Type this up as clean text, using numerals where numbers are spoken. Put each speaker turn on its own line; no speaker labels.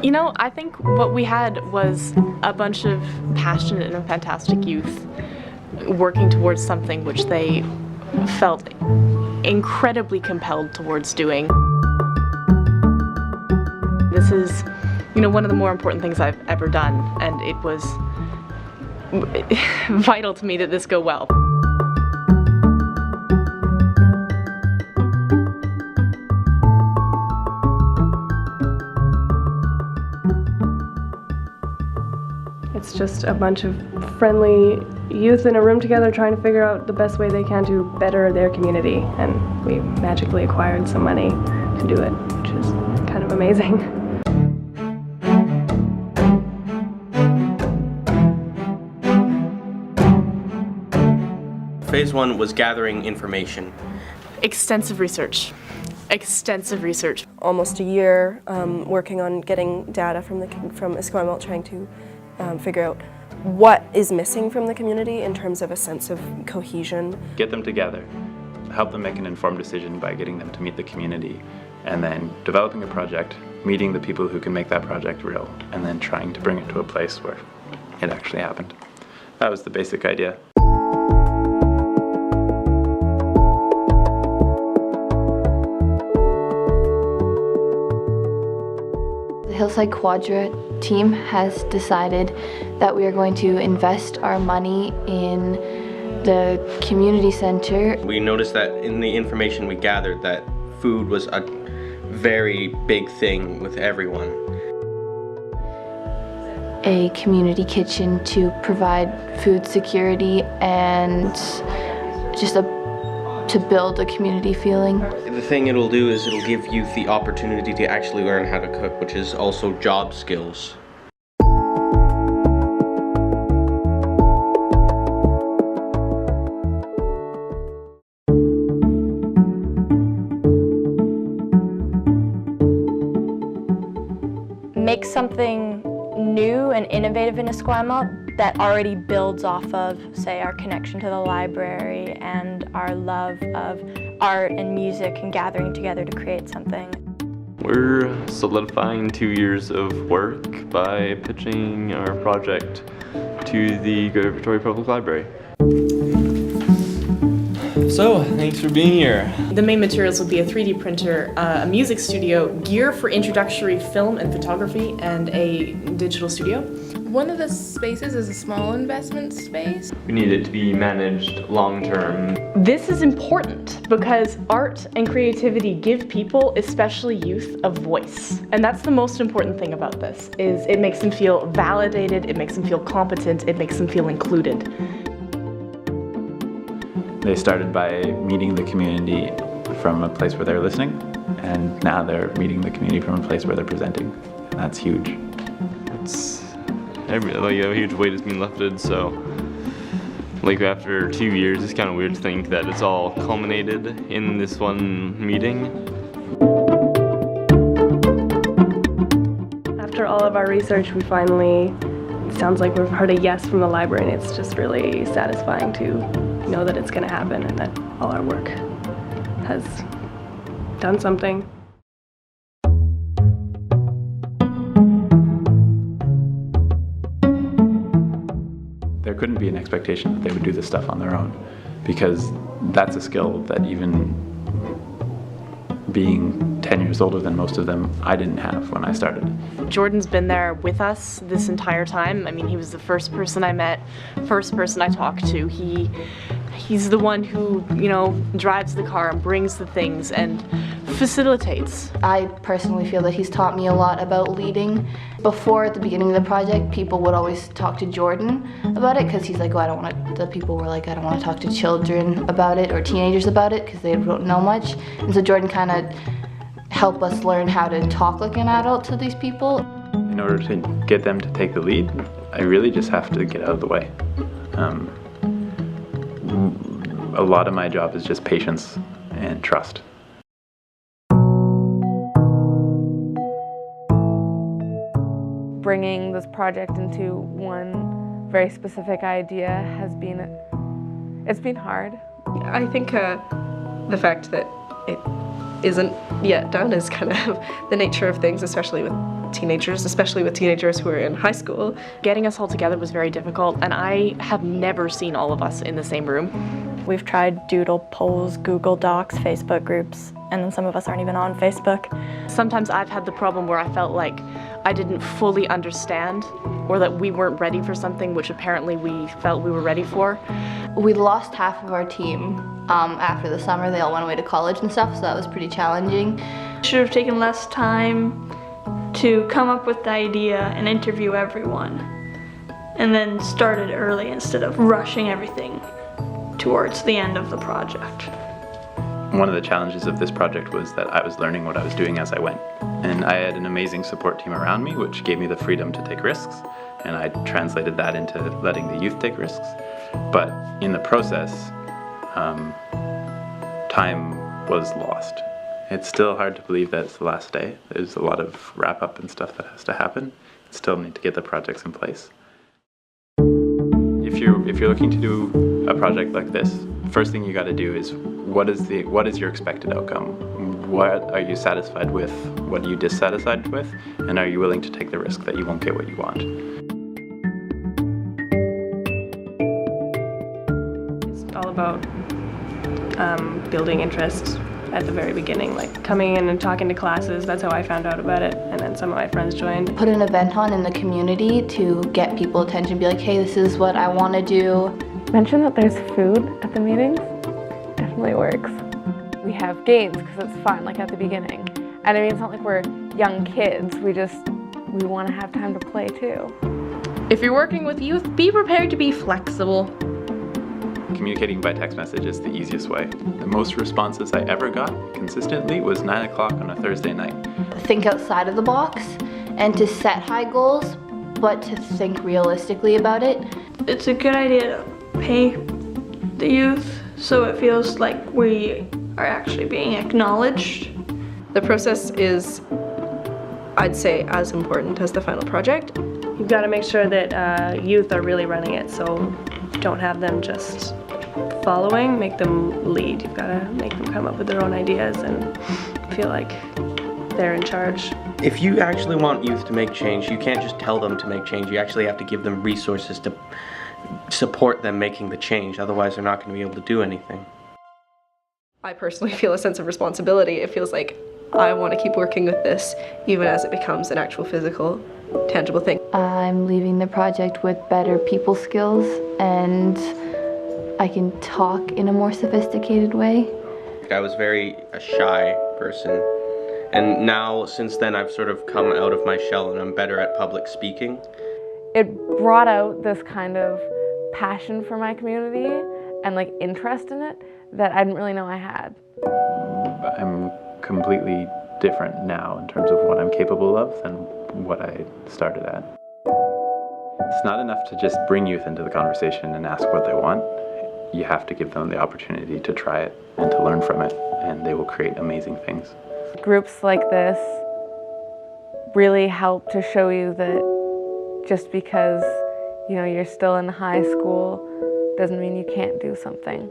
You know, I think what we had was a bunch of passionate and fantastic youth working towards something which they felt incredibly compelled towards doing. This is, you know, one of the more important things I've ever done, and it was vital to me that this go well.
It's just a bunch of friendly youth in a room together trying to figure out the best way they can to better their community, and we magically acquired some money to do it, which is kind of amazing.
Phase 1 was gathering information.
Extensive research. Extensive research.
Almost a year working on getting data from Esquimalt, trying to figure out what is missing from the community in terms of a sense of cohesion.
Get them together, help them make an informed decision by getting them to meet the community, and then developing a project, meeting the people who can make that project real, and then trying to bring it to a place where it actually happened. That was the basic idea.
The Hillside-Quadra team has decided that we are going to invest our money in the community center.
We noticed that in the information we gathered that food was a very big thing with everyone.
A community kitchen to provide food security and just to build a community feeling.
The thing it'll do is it'll give youth the opportunity to actually learn how to cook, which is also job skills.
Make something new and innovative in Esquimalt that already builds off of, say, our connection to the library and our love of art and music and gathering together to create something.
We're solidifying 2 years of work by pitching our project to the Greater Victoria Public Library.
So, thanks for being here.
The main materials would be a 3D printer, a music studio, gear for introductory film and photography, and a digital studio.
One of the spaces is a small investment space.
We need it to be managed long-term.
This is important because art and creativity give people, especially youth, a voice. And that's the most important thing about this, is it makes them feel validated, it makes them feel competent, it makes them feel included.
They started by meeting the community from a place where they're listening, and now they're meeting the community from a place where they're presenting. And that's huge.
It's a huge weight has been lifted, so like after 2 years, it's kind of weird to think that it's all culminated in this one meeting.
After all of our research, we finally, it sounds like we've heard a yes from the library, and it's just really satisfying to know that it's going to happen and that all our work has done something.
There couldn't be an expectation that they would do this stuff on their own, because that's a skill that even being 10 years older than most of them, I didn't have when I started.
Jordan's been there with us this entire time. I mean, he was the first person I met, first person I talked to. He's the one who, you know, drives the car and brings the things and facilitates.
I personally feel that he's taught me a lot about leading. Before, at the beginning of the project, people would always talk to Jordan about it because he's like, oh, the people were like, I don't want to talk to children about it or teenagers about it because they don't know much. And so Jordan kind of helped us learn how to talk like an adult to these people.
In order to get them to take the lead, I really just have to get out of the way. A lot of my job is just patience and trust.
Bringing this project into one very specific idea has been, it's been hard.
I think the fact that it
isn't yet done is kind of the nature of things, especially with teenagers who are in high school.
Getting us all together was very difficult, and I have never seen all of us in the same room.
We've tried doodle polls, Google Docs, Facebook groups, and then some of us aren't even on Facebook.
Sometimes I've had the problem where I felt like I didn't fully understand, or that we weren't ready for something which apparently we felt we were ready for.
We lost half of our team after the summer. They all went away to college and stuff, so that was pretty challenging.
Should have taken less time to come up with the idea and interview everyone, and then started early instead of rushing everything towards the end of the project.
One of the challenges of this project was that I was learning what I was doing as I went. And I had an amazing support team around me, which gave me the freedom to take risks. And I translated that into letting the youth take risks. But in the process, time was lost. It's still hard to believe that it's the last day. There's a lot of wrap up and stuff that has to happen. Still need to get the projects in place. If you're looking to do a project like this, first thing you got to do is what is your expected outcome? What are you satisfied with? What are you dissatisfied with? And are you willing to take the risk that you won't get what you want?
It's all about building interest at the very beginning, like coming in and talking to classes. That's how I found out about it, and then some of my friends joined.
Put an event on in the community to get people attention, be like, hey, this is what I want to do.
Mention that there's food at the meetings. Definitely works. We have games because it's fun, like at the beginning. And I mean, it's not like we're young kids. We want to have time to play too.
If you're working with youth, be prepared to be flexible.
Communicating by text message is the easiest way. The most responses I ever got consistently was 9 o'clock on a Thursday night.
Think outside of the box and to set high goals, but to think realistically about it.
It's a good idea to pay the youth so it feels like we are actually being acknowledged.
The process is, I'd say, as important as the final project.
You've got to make sure that youth are really running it, so don't have them just following, make them lead. You've got to make them come up with their own ideas and feel like they're in charge.
If you actually want youth to make change, you can't just tell them to make change. You actually have to give them resources to support them making the change. Otherwise, they're not going to be able to do anything.
I personally feel a sense of responsibility. It feels like I want to keep working with this even as it becomes an actual physical, tangible thing.
I'm leaving the project with better people skills, and I can talk in a more sophisticated way.
I was a shy person, and now since then I've sort of come out of my shell and I'm better at public speaking.
It brought out this kind of passion for my community and like interest in it that I didn't really know I had.
I'm completely different now in terms of what I'm capable of than what I started at. It's not enough to just bring youth into the conversation and ask what they want. You have to give them the opportunity to try it and to learn from it, and they will create amazing things.
Groups like this really help to show you that just because you're still in high school doesn't mean you can't do something.